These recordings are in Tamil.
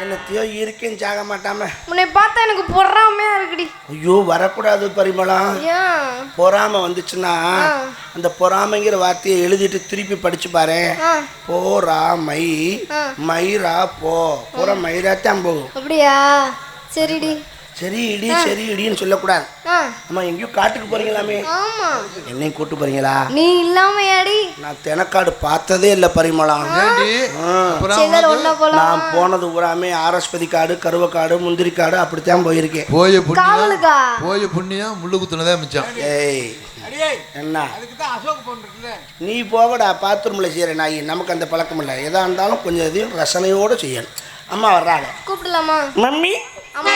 என்னத்தையோ இருக்கேன்னு சாக மாட்டாம உன்னை பார்த்தா எனக்கு பொறாமையா இருக்குடி. ஐயோ வரக்கூடாது பரிமளம். பொறாம வந்துச்சுன்னா அந்த பொறாமைங்கிற வார்த்தையை எழுதிட்டு திருப்பி படிச்சு பாரு. போராமை மயிரா போ போற மயிராத்தான் போகும். அப்படியா? சரிடி. சரி இடி சரி இடின்னு சொல்லக்கூடாது. அம்மா எங்கேயோ காட்டுக்கு போறீங்களாமே? ஆமா. என்னையும் கூட்டு போறீங்களா? நீ இல்லாமையாடி நான் தெனக்காடு பார்த்ததே இல்லை பரிமளம். நான் போனது ஊராமே ஆரஸ்பதி காடு கருவக்காடு முந்திரி காடு அப்படித்தான் போயிருக்கேன். போய புண்ணியம் முள்ளு குத்துனதே மிச்சம். ஏய் என்ன நீ போவடா பாத்ரூம்ல செய்யற நாய். நமக்கு அந்த பழக்கம் இல்லை. எதா இருந்தாலும் கொஞ்சம் இதையும் ரசனையோடு செய்யணும். அம்மா வர்றாங்க. கூப்பிடலாமா? மம்மி அம்மா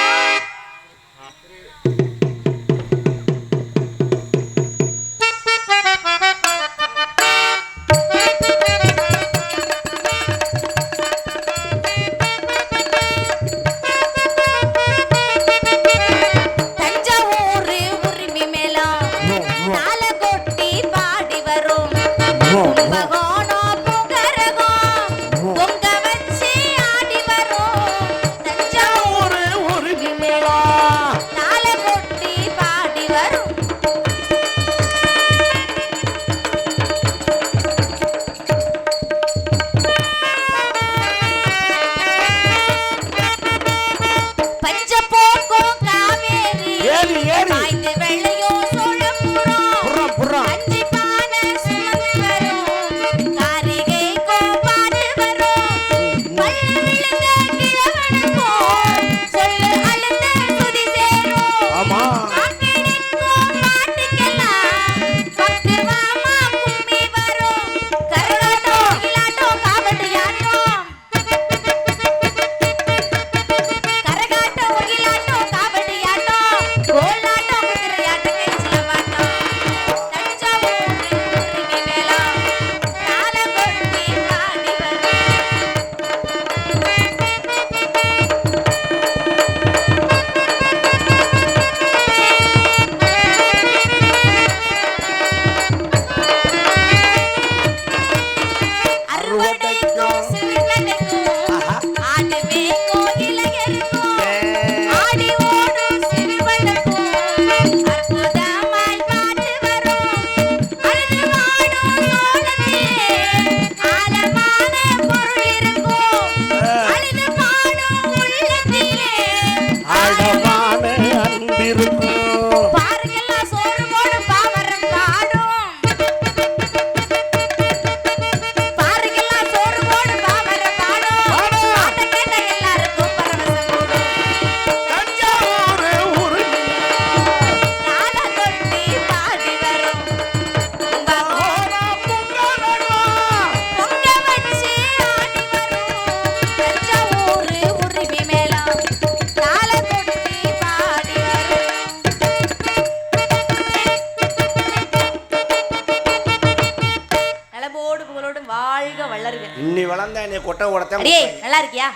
நல்லா இருக்கியா?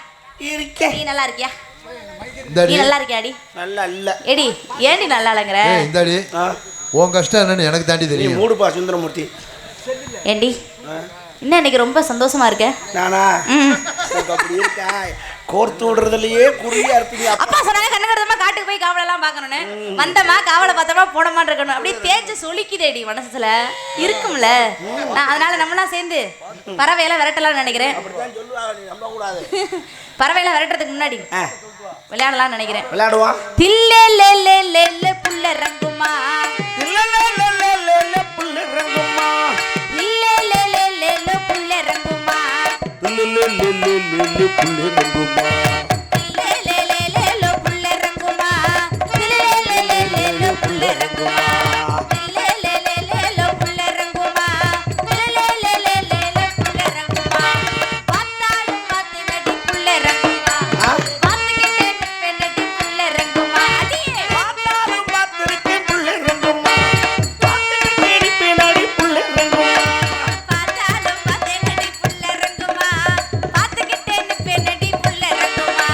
இருக்கேன். நீ நல்லா இருக்கியா? நீ நல்லா இருக்கியாடி? நல்லா இல்ல. ஏடி ஏண்டி நல்லா இல்லங்கற? இந்தாடி உன் கஷ்டம் என்னன்னு எனக்கு தாண்டி தெரியும். நீ மூடுப்பா சுந்தரமூர்த்தி. ஏண்டி என்ன இன்னைக்கு ரொம்ப சந்தோஷமா இருக்க? நானா அப்படி இருக்கா? கோர்த்து விடுறதுலயே குறியா இருப்பீங்க. அப்பா சொன்னாங்க கண்ணகரதமா காட்டுக்கு போய் காவலெல்லாம் பார்க்கணும்னு. வந்தமா காவலை பார்த்தமா போனமா இருக்கணும். அப்படியே தேய்ச்சி சொலிக்குதேடி மனசுல இருக்கும்ல. நான் அதனால நம்மளாம் சேர்ந்து பறவையெல்லாம் விரட்டலாம்னு நினைக்கிறேன். அப்படிதான் சொல்லுவாங்க, நீ நம்ப கூடாது. பறவையெல்லாம் விரட்டுறதுக்கு முன்னாடி விளையாடலாம்னு நினைக்கிறேன். விளையாடுவா? தில்லே லே லே லே லே புள்ள ரங்குமா தில்லே லே லே லே லே லே புள்ள ரங்குமா தில்லே லே லே லே லே புள்ள ரங்குமா தில்லே லே லே லே லே லே புள்ள ரங்குமா தில்லே லே லே லே லே புள்ள ரங்குமா தில்லே லே லே லே லே புள்ள ரங்குமா தில்லே லே லே லே லே புள்ள ரங்குமா தில்லே லே லே லே லே புள்ள ரங்குமா பார்த்தாலும் பார்த்து நடி புள்ள ரங்குமா பார்த்துக்கிட்டே நடி புள்ள ரங்குமா அடியே பார்த்தாலும் பார்த்திருக்கேன் புள்ள ரங்குமா பார்த்துக்கிட்டே நடி புள்ள ரங்குமா பார்த்தாலும் பார்த்து நடி புள்ள ரங்குமா பார்த்துக்கிட்டே நடி புள்ள ரங்குமா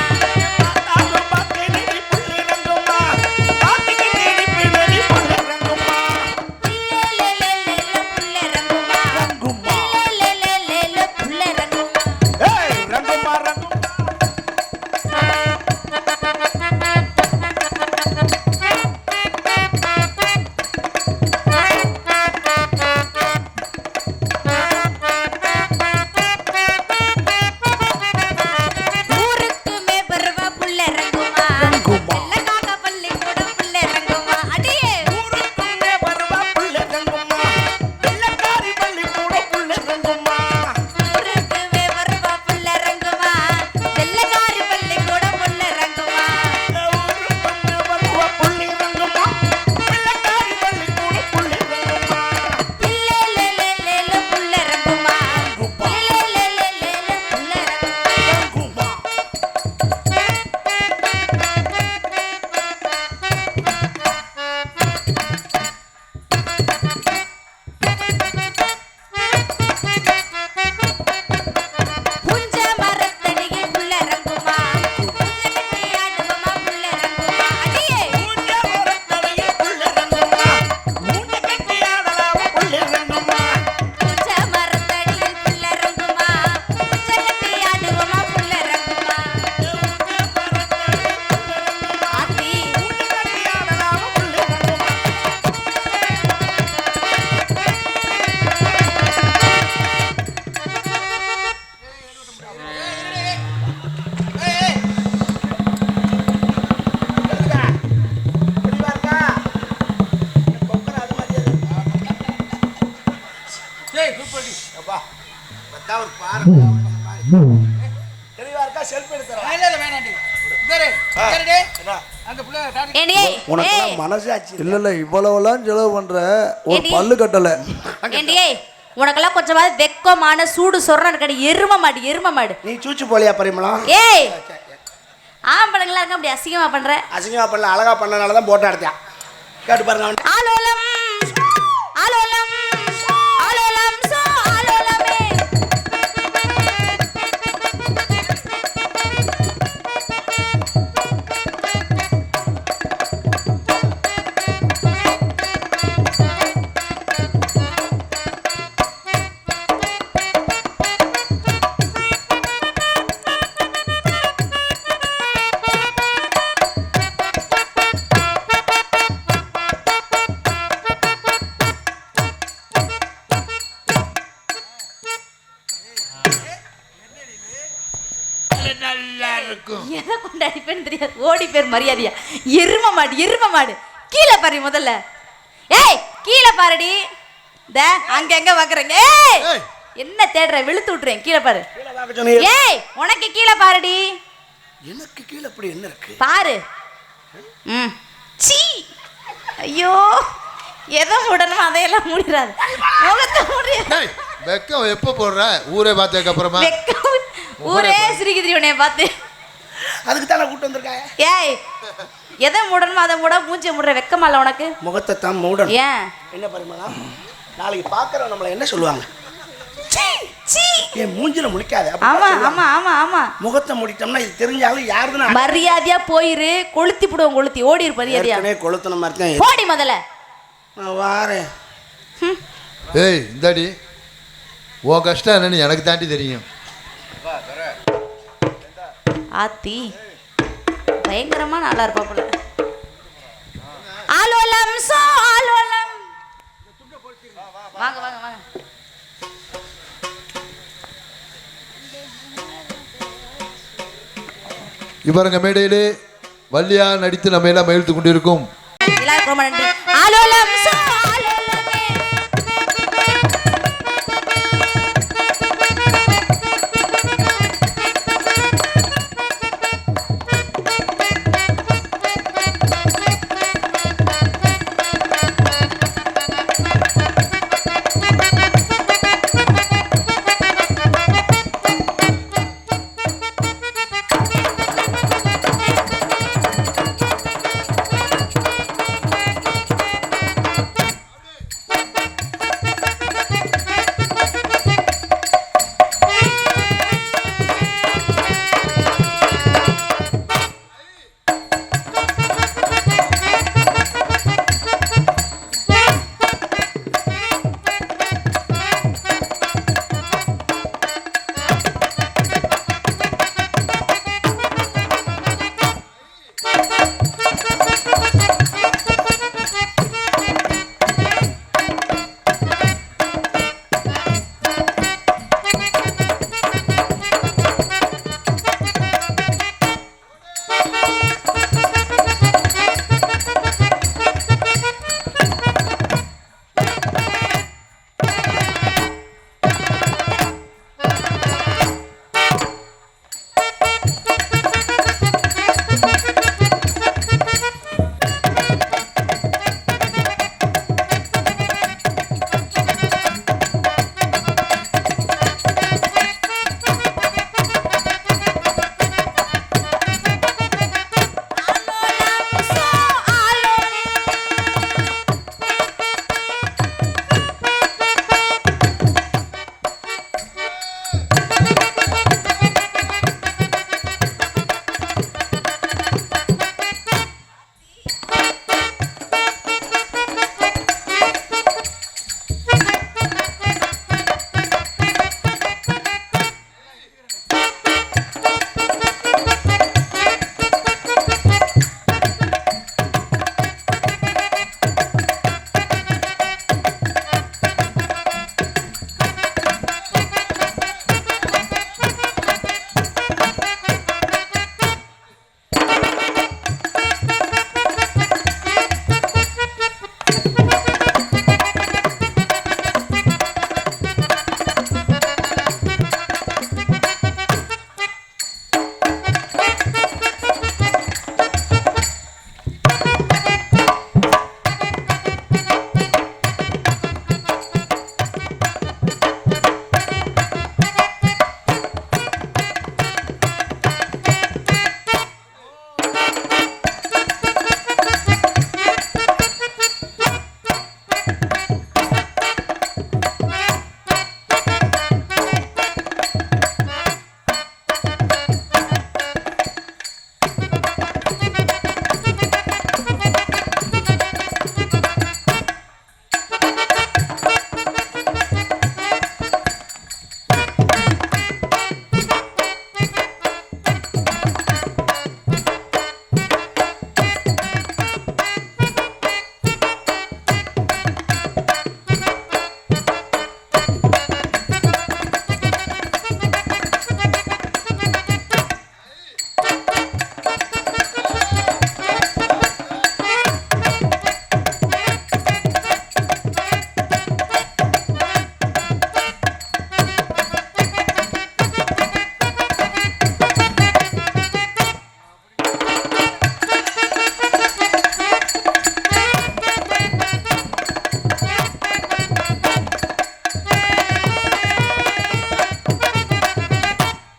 போடி அப்பா பத்தா ஒரு பாரு தெளிவா இருக்கா செல்ஃபி எடுத்துறேன் இல்ல வேணாண்டி இதரே இதரே அந்த புள்ள டாடி ஏண்டி உனக்கு மனசாச்சு இல்ல இவ்வளவுலாம் செலவு பண்ற ஒரு ஏடி? பல்லு கட்டல ஏண்டி உனக்கெல்லாம் கொஞ்சமாவது வெக்கமான சூடு சொரண கடை எரும மாடு நீ சூச்சு போலியா பரிமளம் ஏய் ஆம்பளைங்களா இருக்க அப்படி அசிங்கமா பண்ற அசிங்கமா பண்ணல அழகா பண்ணனால தான் போட்டோ எடுத்தேன் கேட்டு பாருங்க அவன் ஆலோலம் ஆலோலம் ஆலோலம் சோ ஆலோலமே எதை கொண்டு அடிப்பேன்னு தெரியாது ஓடி பேர் மரியாதையா எரும மாடு கீழே பாரு முதல்ல ஏய் கீழே பாருடி த அங்க எங்க பாக்குறீங்க ஏய் ஏய். என்ன தேடுற விழுத்து விட்டுறேன் கீழே பாரு கீழே பார்க்க சொன்னீங்க ஏய் உனக்கு கீழே பாருடி எனக்கு கீழே அப்படி என்ன இருக்கு பாரு ம் சீ ஐயோ எதை மூடணும் அதையெல்லாம் மூடிடாது முகத்தை மூடி டேய், வெக்கம் எப்ப போடுற ஊரே பார்த்ததுக்கு அப்புறமா வெக்கம் ஊரே சிரிக்குது உன்னைய பார்த்து அதுக்கு தானே கூட்டு வந்திருக்காங்க ஏய் எதை மூடணுமோ அதை மூட மூஞ்சி மூடுற வெக்கமா இல்ல உனக்கு முகத்தை தான் மூடணும் ஏன் என்ன பரிமளம் நாளைக்கு பார்க்கறவங்க நம்மள என்ன சொல்லுவாங்க சீ சீ ஏன் மூஞ்சில முழிக்காத ஆமா ஆமா ஆமா ஆமா முகத்தை முடிட்டோம்னா இது தெரிஞ்சாலும் யாருன்னு மரியாதையா போயிரு கொளுத்தி போடுவோம் கொளுத்தி ஓடி இரு மரியாதையா ஏற்கனவே கொளுத்துன மாதிரி தான் போடி முதல்ல நான் வாரேன் ஏய் இந்தாடி உன் கஷ்டம் என்னன்னு எனக்கு தாண்டி தெரியும் ஆத்தி பயங்கரமா நல்லா இருப்பாப்புல ஆலோலம் சோ ஆலோலம் வாங்க வாங்க வாங்க இவருங்க மேடையிலே வள்ளியா நடித்து நம்ம எல்லாம் மகிழ்த்து கொண்டிருக்கும் எல்லாருக்கும் ரொம்ப நன்றி ஆலோலம் சோ